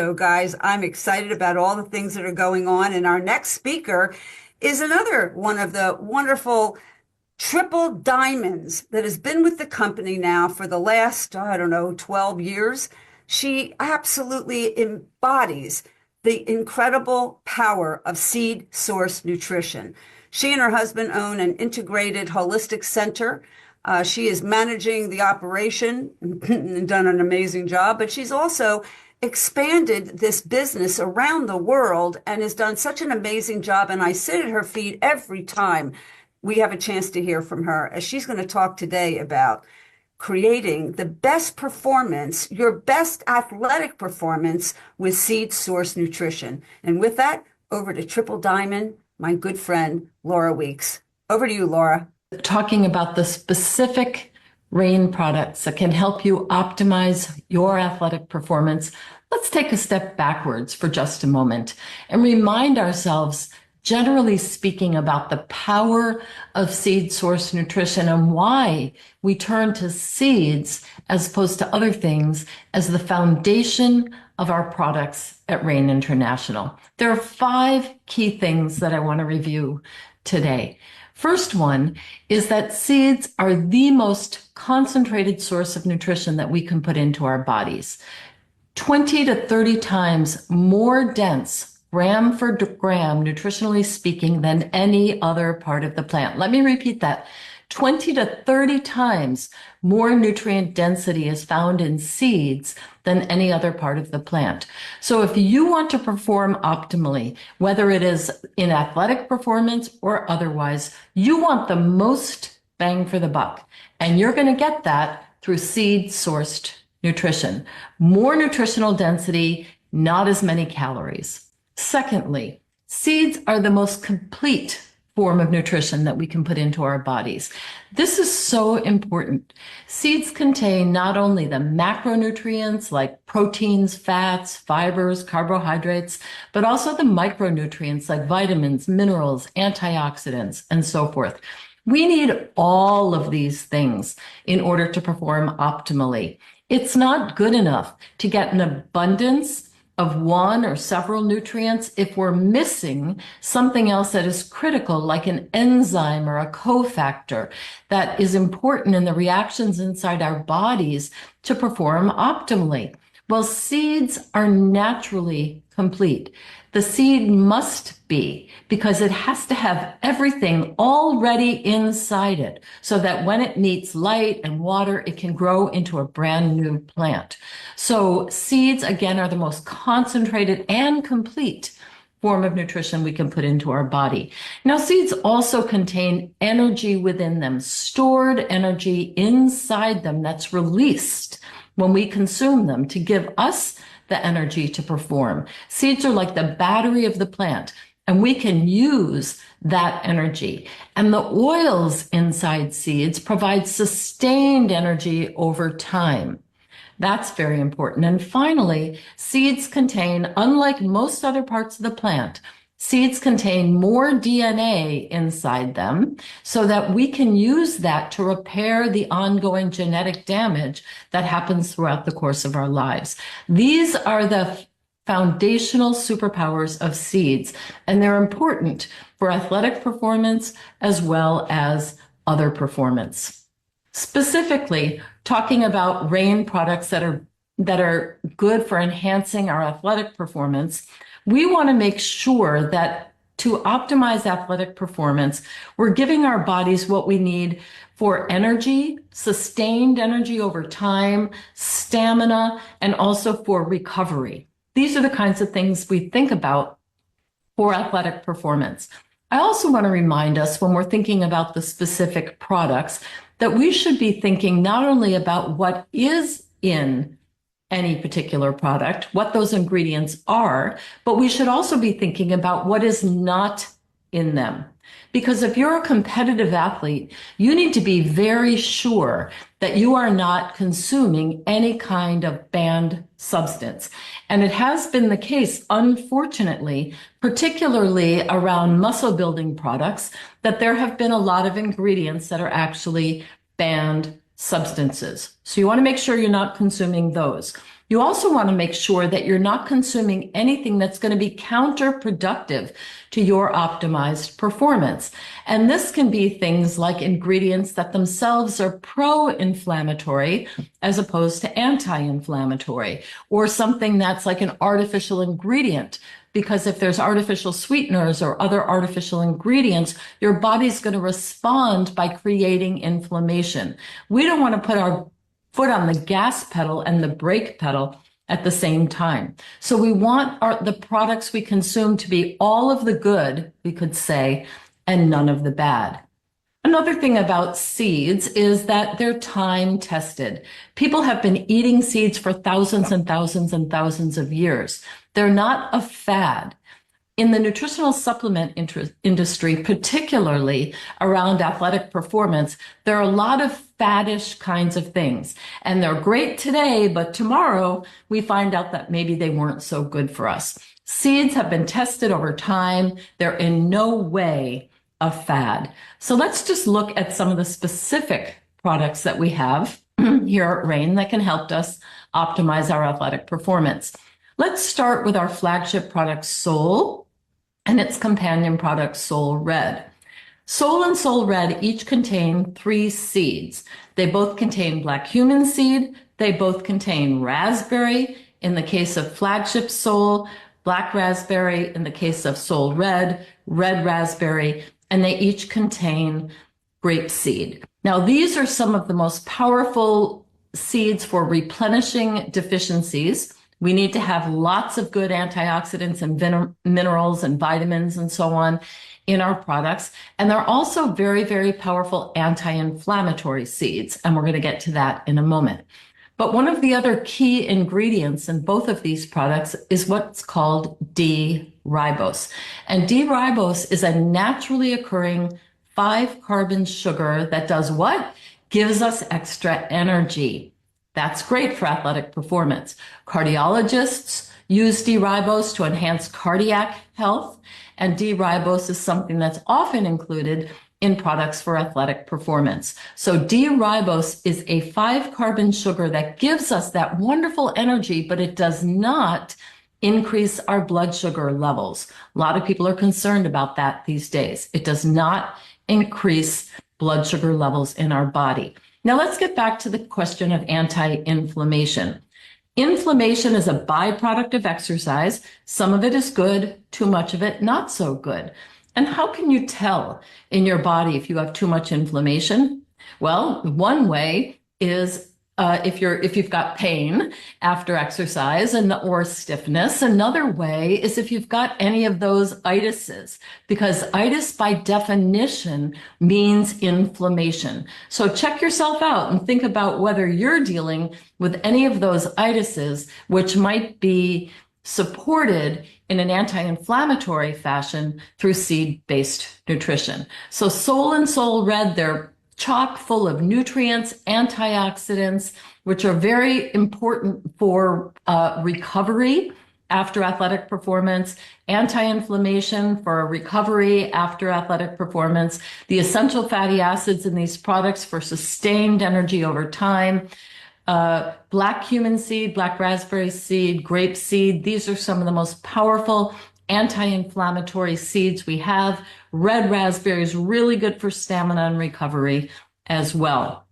So, guys, I'm excited about all the things that are going on. And our next speaker is another one of the wonderful triple diamonds that has been with the company now for the last, I don't know, 12 years. She absolutely embodies the incredible power of seed source nutrition. She and her husband own an integrated holistic center. She is managing the operation and done an amazing job, but she's also expanded this business around the world and has done such an amazing job. And I sit at her feet every time we have a chance to hear from her, as she's going to talk today about creating the best performance, your best athletic performance with seed source nutrition. And with that, over to Triple Diamond, my good friend, Laura Weeks. Over to you, Laura. Talking about the specific Rain products that can help you optimize your athletic performance, let's take a step backwards for just a moment and remind ourselves, generally speaking, about the power of seed source nutrition and why we turn to seeds as opposed to other things as the foundation of our products at Rain International. There are 5 key things that I want to review today. First one is that seeds are the most concentrated source of nutrition that we can put into our bodies. 20 to 30 times more dense, gram for gram, nutritionally speaking, than any other part of the plant. Let me repeat that. 20 to 30 times more nutrient density is found in seeds than any other part of the plant. So if you want to perform optimally, whether it is in athletic performance or otherwise, you want the most bang for the buck. And you're going to get that through seed-sourced nutrition. More nutritional density, not as many calories. Secondly, seeds are the most complete form of nutrition that we can put into our bodies. This is so important. Seeds contain not only the macronutrients like proteins, fats, fibers, carbohydrates, but also the micronutrients like vitamins, minerals, antioxidants, and so forth. We need all of these things in order to perform optimally. It's not good enough to get an abundance of one or several nutrients if we're missing something else that is critical, like an enzyme or a cofactor that is important in the reactions inside our bodies to perform optimally. Well, seeds are naturally complete. The seed must be, because it has to have everything already inside it so that when it meets light and water, it can grow into a brand new plant. So seeds, again, are the most concentrated and complete form of nutrition we can put into our body. Now, seeds also contain energy within them, stored energy inside them that's released when we consume them to give us the energy to perform. Seeds are like the battery of the plant, and we can use that energy. And the oils inside seeds provide sustained energy over time. That's very important. And finally, seeds contain, unlike most other parts of the plant, seeds contain more DNA inside them so that we can use that to repair the ongoing genetic damage that happens throughout the course of our lives. These are the foundational superpowers of seeds, and they're important for athletic performance as well as other performance. Specifically, talking about Rain products that are good for enhancing our athletic performance, we want to make sure that to optimize athletic performance, we're giving our bodies what we need for energy, sustained energy over time, stamina, and also for recovery. These are the kinds of things we think about for athletic performance. I also want to remind us, when we're thinking about the specific products, that we should be thinking not only about what is in any particular product, what those ingredients are, but we should also be thinking about what is not in them. Because if you're a competitive athlete, you need to be very sure that you are not consuming any kind of banned substance. And it has been the case, unfortunately, particularly around muscle building products, that there have been a lot of ingredients that are actually banned substances. So you want to make sure you're not consuming those. You also want to make sure that you're not consuming anything that's going to be counterproductive to your optimized performance. And this can be things like ingredients that themselves are pro-inflammatory as opposed to anti-inflammatory, or something that's like an artificial ingredient. Because if there's artificial sweeteners or other artificial ingredients, your body's going to respond by creating inflammation. We don't want to put our foot on the gas pedal and the brake pedal at the same time. So we want the products we consume to be all of the good, we could say, and none of the bad. Another thing about seeds is that they're time tested. People have been eating seeds for thousands and thousands and thousands of years. They're not a fad. In the nutritional supplement industry, particularly around athletic performance, there are a lot of faddish kinds of things. And they're great today, but tomorrow we find out that maybe they weren't so good for us. Seeds have been tested over time. They're in no way a fad. So let's just look at some of the specific products that we have here at Rain that can help us optimize our athletic performance. Let's start with our flagship product, Soul, and its companion product, Soul Red. Soul and Soul Red each contain 3 seeds. They both contain black cumin seed. They both contain raspberry in the case of flagship Soul, black raspberry in the case of Soul Red, red raspberry, and they each contain grape seed. Now, these are some of the most powerful seeds for replenishing deficiencies. We need to have lots of good antioxidants and minerals and vitamins and so on in our products. And they're also very, very powerful anti-inflammatory seeds. And we're going to get to that in a moment. But one of the other key ingredients in both of these products is what's called D-ribose. And D-ribose is a naturally occurring 5-carbon sugar that does what? Gives us extra energy. That's great for athletic performance. Cardiologists use D-ribose to enhance cardiac health, and D-ribose is something that's often included in products for athletic performance. So D-ribose is a 5-carbon sugar that gives us that wonderful energy, but it does not increase our blood sugar levels. A lot of people are concerned about that these days. It does not increase blood sugar levels in our body. Now let's get back to the question of anti-inflammation. Inflammation is a byproduct of exercise. Some of it is good, too much of it not so good. And how can you tell in your body if you have too much inflammation? Well, one way is if you've got pain after exercise or stiffness. Another way is if you've got any of those itises, because itis by definition means inflammation. So check yourself out and think about whether you're dealing with any of those itises, which might be supported in an anti-inflammatory fashion through seed-based nutrition. So Soul and Soul Red, they're chock full of nutrients, antioxidants, which are very important for recovery after athletic performance, anti-inflammation for recovery after athletic performance, the essential fatty acids in these products for sustained energy over time, black cumin seed, black raspberry seed, grape seed. These are some of the most powerful anti-inflammatory seeds we have. Red raspberry is really good for stamina and recovery as well.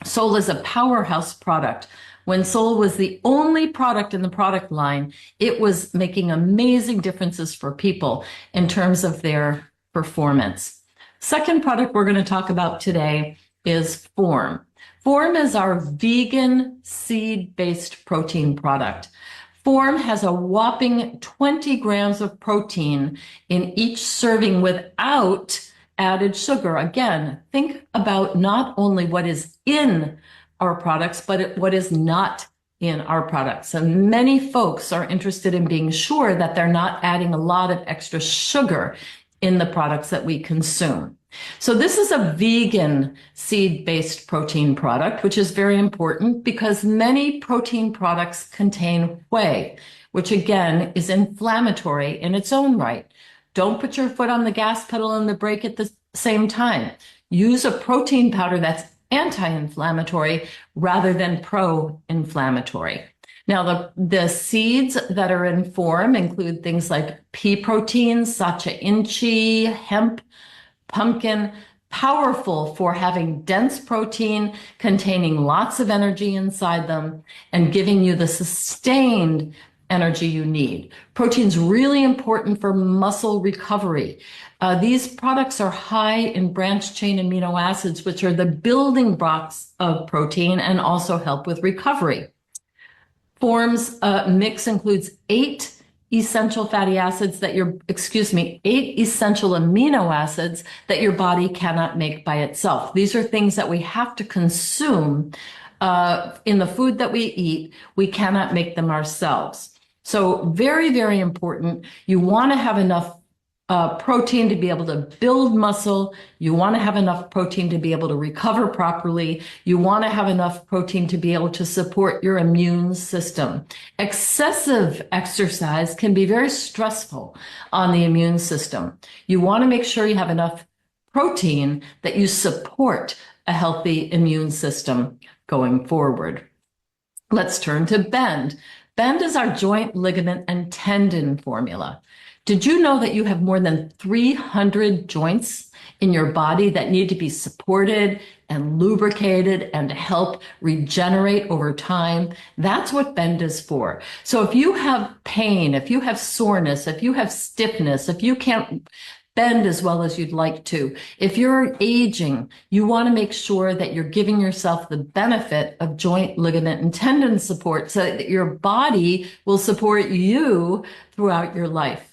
Soul is a powerhouse product. When Soul was the only product in the product line, it was making amazing differences for people in terms of their performance. Second product we're going to talk about today is Form. Form is our vegan seed-based protein product. Form has a whopping 20 grams of protein in each serving without added sugar. Again, think about not only what is in our products, but what is not in our products. And many folks are interested in being sure that they're not adding a lot of extra sugar in the products that we consume. So this is a vegan seed-based protein product, which is very important because many protein products contain whey, which again is inflammatory in its own right. Don't put your foot on the gas pedal and the brake at the same time. Use a protein powder that's anti-inflammatory rather than pro-inflammatory. Now, the seeds that are in form include things like pea protein, sacha inchi, hemp, pumpkin, powerful for having dense protein containing lots of energy inside them and giving you the sustained energy you need. Protein's really important for muscle recovery. These products are high in branched chain amino acids, which are the building blocks of protein and also help with recovery. Forms mix includes 8 essential fatty acids that 8 essential amino acids that your body cannot make by itself. These are things that we have to consume in the food that we eat. We cannot make them ourselves. So very, very important. You want to have enough protein to be able to build muscle. You want to have enough protein to be able to recover properly. You want to have enough protein to be able to support your immune system. Excessive exercise can be very stressful on the immune system. You want to make sure you have enough protein that you support a healthy immune system going forward. Let's turn to BEND. BEND is our joint, ligament, and tendon formula. Did you know that you have more than 300 joints in your body that need to be supported and lubricated and to help regenerate over time? That's what BEND is for. So if you have pain, if you have soreness, if you have stiffness, if you can't bend as well as you'd like to, if you're aging, you want to make sure that you're giving yourself the benefit of joint, ligament, and tendon support so that your body will support you throughout your life.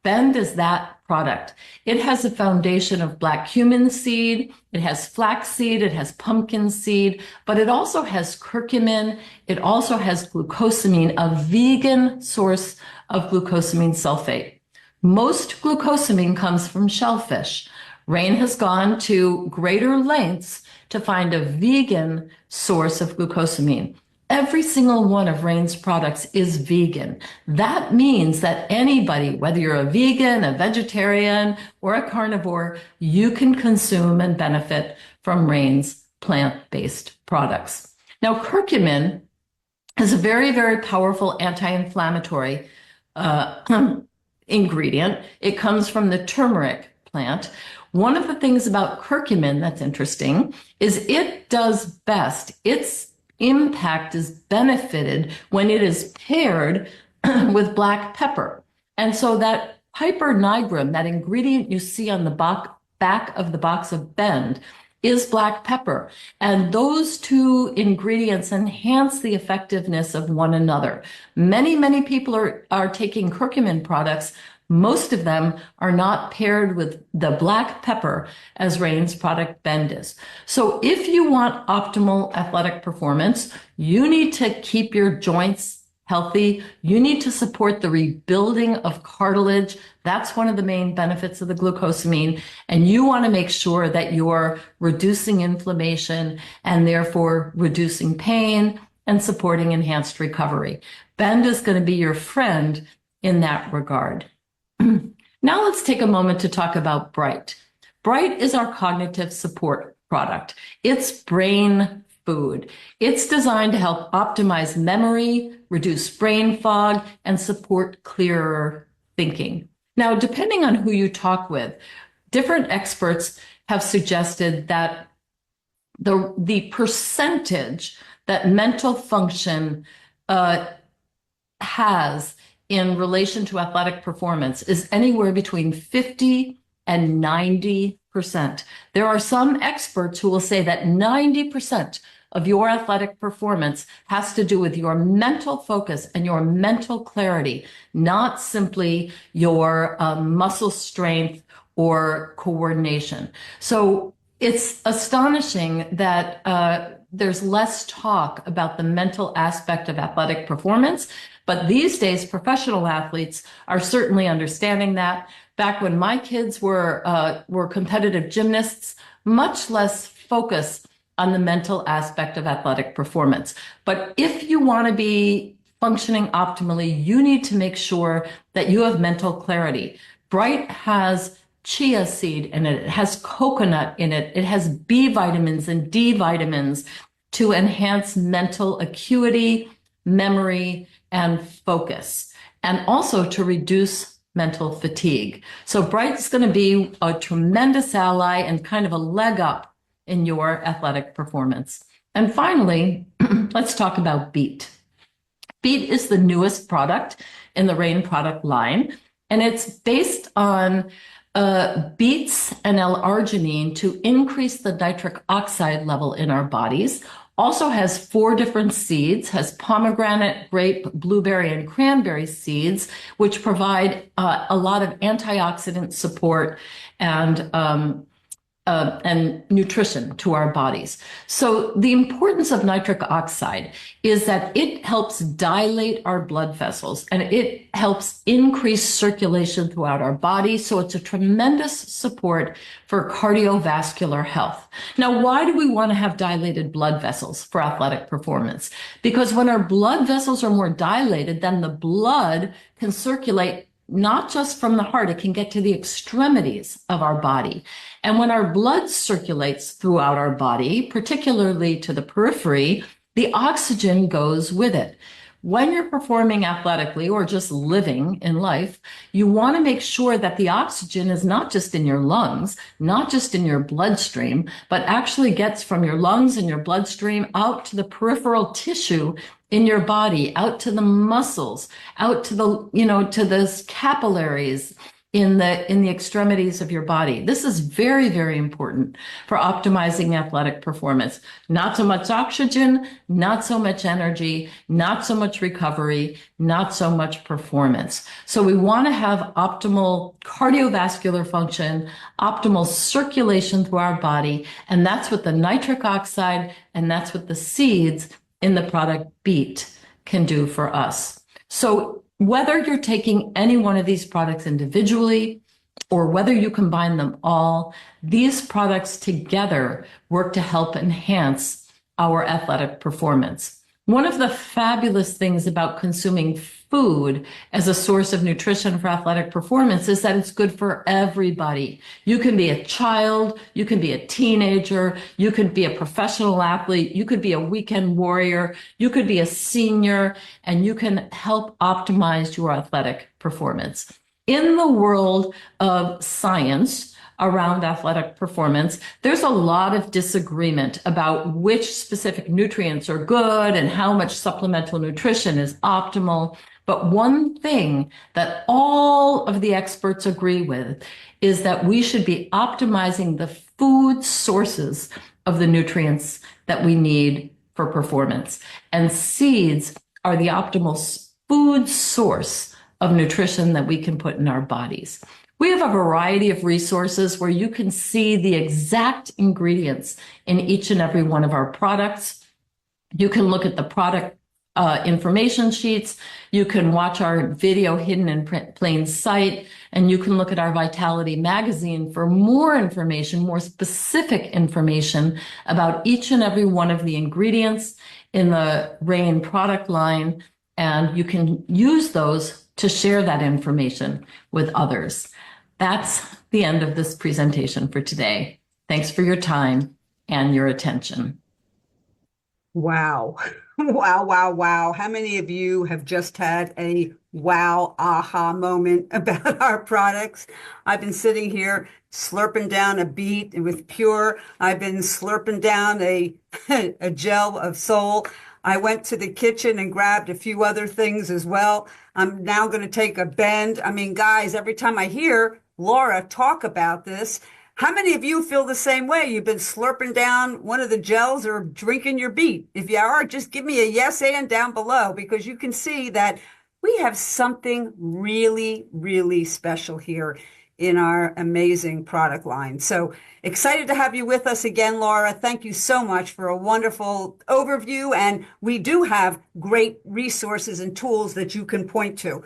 BEND is that product. It has a foundation of black cumin seed, it has flax seed, it has pumpkin seed, but it also has curcumin, it also has glucosamine, a vegan source of glucosamine sulfate. Most glucosamine comes from shellfish. Rain has gone to greater lengths to find a vegan source of glucosamine. Every single one of Rain's products is vegan. That means that anybody, whether you're a vegan, a vegetarian, or a carnivore, you can consume and benefit from Rain's plant-based products. Now, curcumin is a very, very powerful anti-inflammatory ingredient. It comes from the turmeric plant. One of the things about curcumin that's interesting is it does best. Its impact is benefited when it is paired with black pepper. And so that piper nigrum, that ingredient you see on the back of the box of BEND, is black pepper. And those two ingredients enhance the effectiveness of one another. Many, many people are taking curcumin products. Most of them are not paired with the black pepper as Rain's product BEND is. So if you want optimal athletic performance, you need to keep your joints healthy. You need to support the rebuilding of cartilage. That's one of the main benefits of the glucosamine. And you want to make sure that you're reducing inflammation and therefore reducing pain and supporting enhanced recovery. BEND is going to be your friend in that regard. Now let's take a moment to talk about Bright. Bright is our cognitive support product. It's brain food. It's designed to help optimize memory, reduce brain fog, and support clearer thinking. Now, depending on who you talk with, different experts have suggested that the percentage that mental function has in relation to athletic performance is anywhere between 50 and 90%. There are some experts who will say that 90% of your athletic performance has to do with your mental focus and your mental clarity, not simply your muscle strength or coordination. So it's astonishing that there's less talk about the mental aspect of athletic performance. But these days, professional athletes are certainly understanding that. Back when my kids were competitive gymnasts, much less focus on the mental aspect of athletic performance. But if you want to be functioning optimally, you need to make sure that you have mental clarity. Bright has chia seed in it. It has coconut in it. It has B vitamins and D vitamins to enhance mental acuity, memory, and focus, and also to reduce mental fatigue. So Bright's going to be a tremendous ally and kind of a leg up in your athletic performance. And finally, let's talk about Beet. Beet is the newest product in the Rain product line, and it's based on beets and L-arginine to increase the nitric oxide level in our bodies. Also has 4 different seeds, has pomegranate, grape, blueberry, and cranberry seeds, which provide a lot of antioxidant support and nutrition to our bodies. So the importance of nitric oxide is that it helps dilate our blood vessels and it helps increase circulation throughout our body. So it's a tremendous support for cardiovascular health. Now, why do we want to have dilated blood vessels for athletic performance? Because when our blood vessels are more dilated, then the blood can circulate not just from the heart, it can get to the extremities of our body. And when our blood circulates throughout our body, particularly to the periphery, the oxygen goes with it. When you're performing athletically or just living in life, you want to make sure that the oxygen is not just in your lungs, not just in your bloodstream, but actually gets from your lungs and your bloodstream out to the peripheral tissue in your body, out to the muscles, out to the, to the capillaries in the extremities of your body. This is very, very important for optimizing athletic performance. Not so much oxygen, not so much energy, not so much recovery, not so much performance. So we want to have optimal cardiovascular function, optimal circulation through our body, and that's what the nitric oxide and that's what the seeds in the product Beet can do for us. So whether you're taking any one of these products individually or whether you combine them all, these products together work to help enhance our athletic performance. One of the fabulous things about consuming food as a source of nutrition for athletic performance is that it's good for everybody. You can be a child, you can be a teenager, you could be a professional athlete, you could be a weekend warrior, you could be a senior, and you can help optimize your athletic performance. In the world of science, around athletic performance, there's a lot of disagreement about which specific nutrients are good and how much supplemental nutrition is optimal. But one thing that all of the experts agree with is that we should be optimizing the food sources of the nutrients that we need for performance. And seeds are the optimal food source of nutrition that we can put in our bodies. We have a variety of resources where you can see the exact ingredients in each and every one of our products. You can look at the product information sheets. You can watch our video hidden in plain sight, and you can look at our Vitality magazine for more information, more specific information about each and every one of the ingredients in the Rain product line. And you can use those to share that information with others. That's the end of this presentation for today. Thanks for your time and your attention. Wow. Wow, wow, wow. How many of you have just had a wow, aha moment about our products? I've been sitting here slurping down a Beet with Pure. I've been slurping down a gel of Soul. I went to the kitchen and grabbed a few other things as well. I'm now going to take a bend. I mean, guys, every time I hear Laura talk about this, how many of you feel the same way? You've been slurping down one of the gels or drinking your Beet? If you are, just give me a yes and down below, because you can see that we have something really, really special here in our amazing product line. So excited to have you with us again, Laura. Thank you so much for a wonderful overview. And we do have great resources and tools that you can point to.